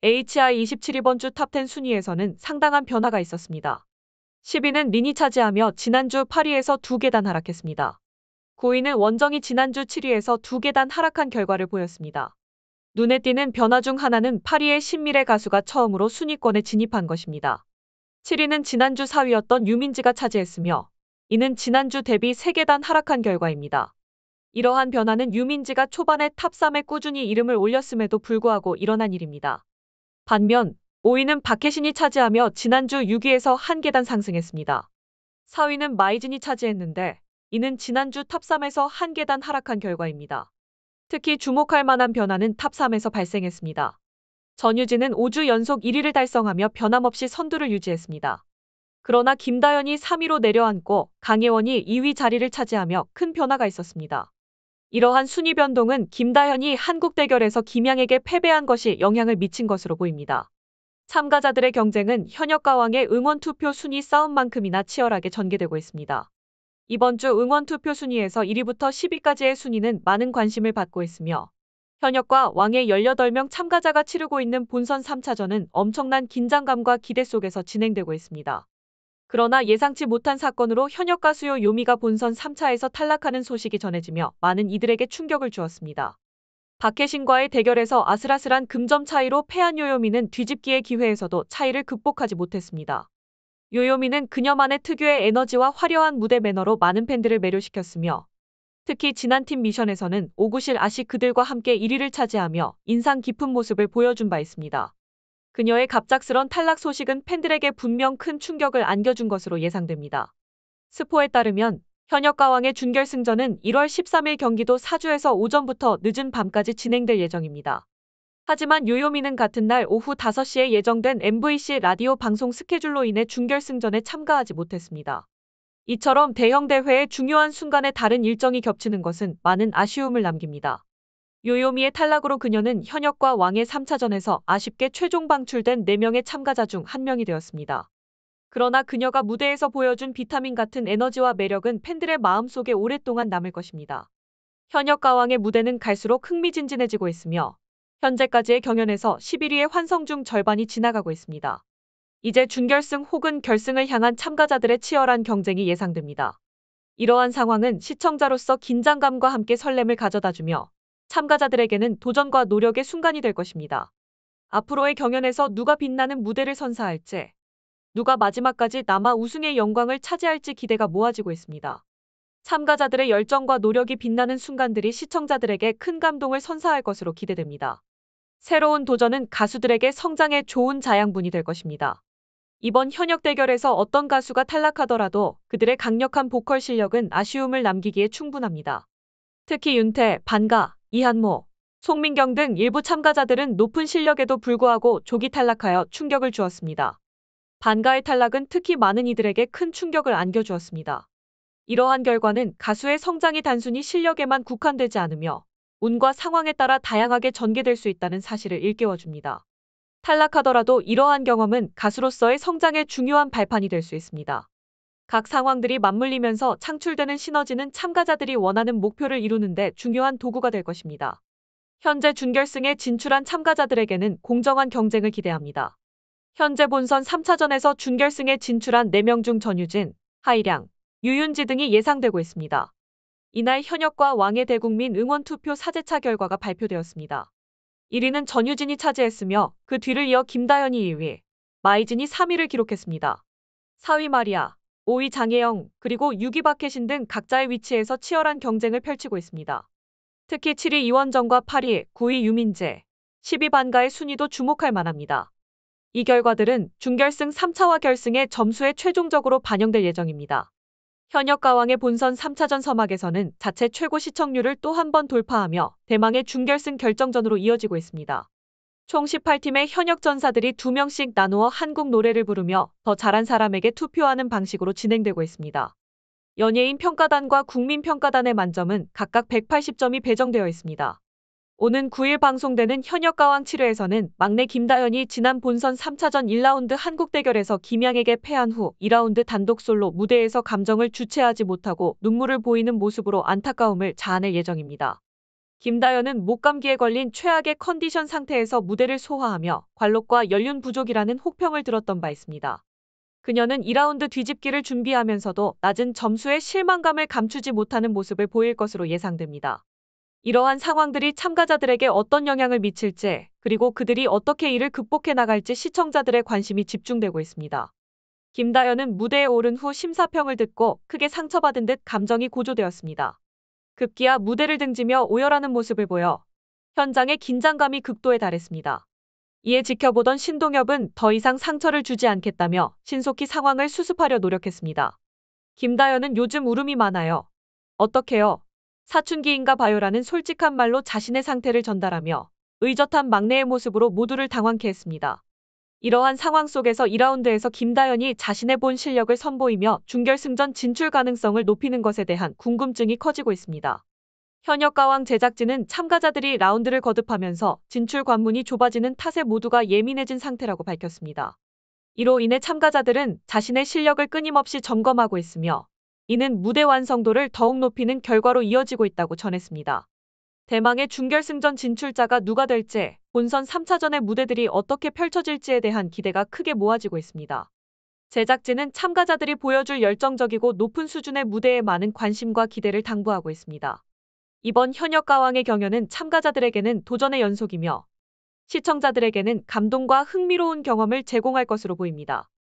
HI27 이번 주 탑10 순위에서는 상당한 변화가 있었습니다. 10위는 린이 차지하며 지난주 8위에서 2계단 하락했습니다. 9위는 원정이 지난주 7위에서 2계단 하락한 결과를 보였습니다. 눈에 띄는 변화 중 하나는 8위의 신미래 가수가 처음으로 순위권에 진입한 것입니다. 7위는 지난주 4위였던 유민지가 차지했으며 이는 지난주 대비 3계단 하락한 결과입니다. 이러한 변화는 유민지가 초반에 탑3에 꾸준히 이름을 올렸음에도 불구하고 일어난 일입니다. 반면 5위는 박혜신이 차지하며 지난주 6위에서 1계단 상승했습니다. 4위는 마이진이 차지했는데 이는 지난주 탑3에서 1계단 하락한 결과입니다. 특히 주목할 만한 변화는 탑3에서 발생했습니다. 전유진은 5주 연속 1위를 달성하며 변함없이 선두를 유지했습니다. 그러나 김다현이 3위로 내려앉고 강예원이 2위 자리를 차지하며 큰 변화가 있었습니다. 이러한 순위 변동은 김다현이 한국 대결에서 김양에게 패배한 것이 영향을 미친 것으로 보입니다. 참가자들의 경쟁은 현역가왕의 응원투표 순위 싸움만큼이나 치열하게 전개되고 있습니다. 이번 주 응원투표 순위에서 1위부터 10위까지의 순위는 많은 관심을 받고 있으며 현역과 왕의 18명 참가자가 치르고 있는 본선 3차전은 엄청난 긴장감과 기대 속에서 진행되고 있습니다. 그러나 예상치 못한 사건으로 현역 가수요 요미가 본선 3차에서 탈락하는 소식이 전해지며 많은 이들에게 충격을 주었습니다. 박혜신과의 대결에서 아슬아슬한 금점 차이로 패한 요요미는 뒤집기의 기회에서도 차이를 극복하지 못했습니다. 요요미는 그녀만의 특유의 에너지와 화려한 무대 매너로 많은 팬들을 매료시켰으며 특히 지난 팀 미션에서는 오구실 아시 그들과 함께 1위를 차지하며 인상 깊은 모습을 보여준 바 있습니다. 그녀의 갑작스런 탈락 소식은 팬들에게 분명 큰 충격을 안겨준 것으로 예상됩니다. 스포에 따르면 현역가왕의 준결승전은 1월 13일 경기도 사주에서 오전부터 늦은 밤까지 진행될 예정입니다. 하지만 요요미는 같은 날 오후 5시에 예정된 MBC 라디오 방송 스케줄로 인해 준결승전에 참가하지 못했습니다. 이처럼 대형 대회의 중요한 순간에 다른 일정이 겹치는 것은 많은 아쉬움을 남깁니다. 요요미의 탈락으로 그녀는 현역과 왕의 3차전에서 아쉽게 최종 방출된 4명의 참가자 중 1명이 되었습니다. 그러나 그녀가 무대에서 보여준 비타민 같은 에너지와 매력은 팬들의 마음속에 오랫동안 남을 것입니다. 현역과 왕의 무대는 갈수록 흥미진진해지고 있으며 현재까지의 경연에서 11위의 환성 중 절반이 지나가고 있습니다. 이제 준결승 혹은 결승을 향한 참가자들의 치열한 경쟁이 예상됩니다. 이러한 상황은 시청자로서 긴장감과 함께 설렘을 가져다주며 참가자들에게는 도전과 노력의 순간이 될 것입니다. 앞으로의 경연에서 누가 빛나는 무대를 선사할지, 누가 마지막까지 남아 우승의 영광을 차지할지 기대가 모아지고 있습니다. 참가자들의 열정과 노력이 빛나는 순간들이 시청자들에게 큰 감동을 선사할 것으로 기대됩니다. 새로운 도전은 가수들에게 성장의 좋은 자양분이 될 것입니다. 이번 현역 대결에서 어떤 가수가 탈락하더라도 그들의 강력한 보컬 실력은 아쉬움을 남기기에 충분합니다. 특히 윤태, 반가, 이한모, 송민경 등 일부 참가자들은 높은 실력에도 불구하고 조기 탈락하여 충격을 주었습니다. 반가의 탈락은 특히 많은 이들에게 큰 충격을 안겨주었습니다. 이러한 결과는 가수의 성장이 단순히 실력에만 국한되지 않으며 운과 상황에 따라 다양하게 전개될 수 있다는 사실을 일깨워줍니다. 탈락하더라도 이러한 경험은 가수로서의 성장의 중요한 발판이 될 수 있습니다. 각 상황들이 맞물리면서 창출되는 시너지는 참가자들이 원하는 목표를 이루는 데 중요한 도구가 될 것입니다. 현재 준결승에 진출한 참가자들에게는 공정한 경쟁을 기대합니다. 현재 본선 3차전에서 준결승에 진출한 4명 중 전유진, 하이량, 유윤지 등이 예상되고 있습니다. 이날 현역과 왕의 대국민 응원투표 4제차 결과가 발표되었습니다. 1위는 전유진이 차지했으며 그 뒤를 이어 김다현이 2위, 마이진이 3위를 기록했습니다. 4위 마리아, 5위 장혜영, 그리고 6위 박혜신 등 각자의 위치에서 치열한 경쟁을 펼치고 있습니다. 특히 7위 이원정과 8위, 9위 유민재, 10위 반가의 순위도 주목할 만합니다. 이 결과들은 준결승 3차와 결승의 점수에 최종적으로 반영될 예정입니다. 현역 가왕의 본선 3차전 서막에서는 자체 최고 시청률을 또 한 번 돌파하며 대망의 준결승 결정전으로 이어지고 있습니다. 총 18팀의 현역 전사들이 2명씩 나누어 한국 노래를 부르며 더 잘한 사람에게 투표하는 방식으로 진행되고 있습니다. 연예인 평가단과 국민평가단의 만점은 각각 180점이 배정되어 있습니다. 오는 9일 방송되는 현역 가왕 7회에서는 막내 김다현이 지난 본선 3차전 1라운드 한국 대결에서 김양에게 패한 후 2라운드 단독 솔로 무대에서 감정을 주체하지 못하고 눈물을 보이는 모습으로 안타까움을 자아낼 예정입니다. 김다연은 목감기에 걸린 최악의 컨디션 상태에서 무대를 소화하며 관록과 연륜 부족이라는 혹평을 들었던 바 있습니다. 그녀는 2라운드 뒤집기를 준비하면서도 낮은 점수에 실망감을 감추지 못하는 모습을 보일 것으로 예상됩니다. 이러한 상황들이 참가자들에게 어떤 영향을 미칠지, 그리고 그들이 어떻게 이를 극복해 나갈지 시청자들의 관심이 집중되고 있습니다. 김다연은 무대에 오른 후 심사평을 듣고 크게 상처받은 듯 감정이 고조되었습니다. 급기야 무대를 등지며 오열하는 모습을 보여 현장의 긴장감이 극도에 달했습니다. 이에 지켜보던 신동엽은 더 이상 상처를 주지 않겠다며 신속히 상황을 수습하려 노력했습니다. 김다연은 요즘 울음이 많아요. 어떡해요? 사춘기인가 봐요라는 솔직한 말로 자신의 상태를 전달하며 의젓한 막내의 모습으로 모두를 당황케 했습니다. 이러한 상황 속에서 2라운드에서 김다연이 자신의 본 실력을 선보이며 준결승전 진출 가능성을 높이는 것에 대한 궁금증이 커지고 있습니다. 현역가왕 제작진은 참가자들이 라운드를 거듭하면서 진출 관문이 좁아지는 탓에 모두가 예민해진 상태라고 밝혔습니다. 이로 인해 참가자들은 자신의 실력을 끊임없이 점검하고 있으며 이는 무대 완성도를 더욱 높이는 결과로 이어지고 있다고 전했습니다. 대망의 준결승전 진출자가 누가 될지, 본선 3차전의 무대들이 어떻게 펼쳐질지에 대한 기대가 크게 모아지고 있습니다. 제작진은 참가자들이 보여줄 열정적이고 높은 수준의 무대에 많은 관심과 기대를 당부하고 있습니다. 이번 현역가왕의 경연은 참가자들에게는 도전의 연속이며 시청자들에게는 감동과 흥미로운 경험을 제공할 것으로 보입니다.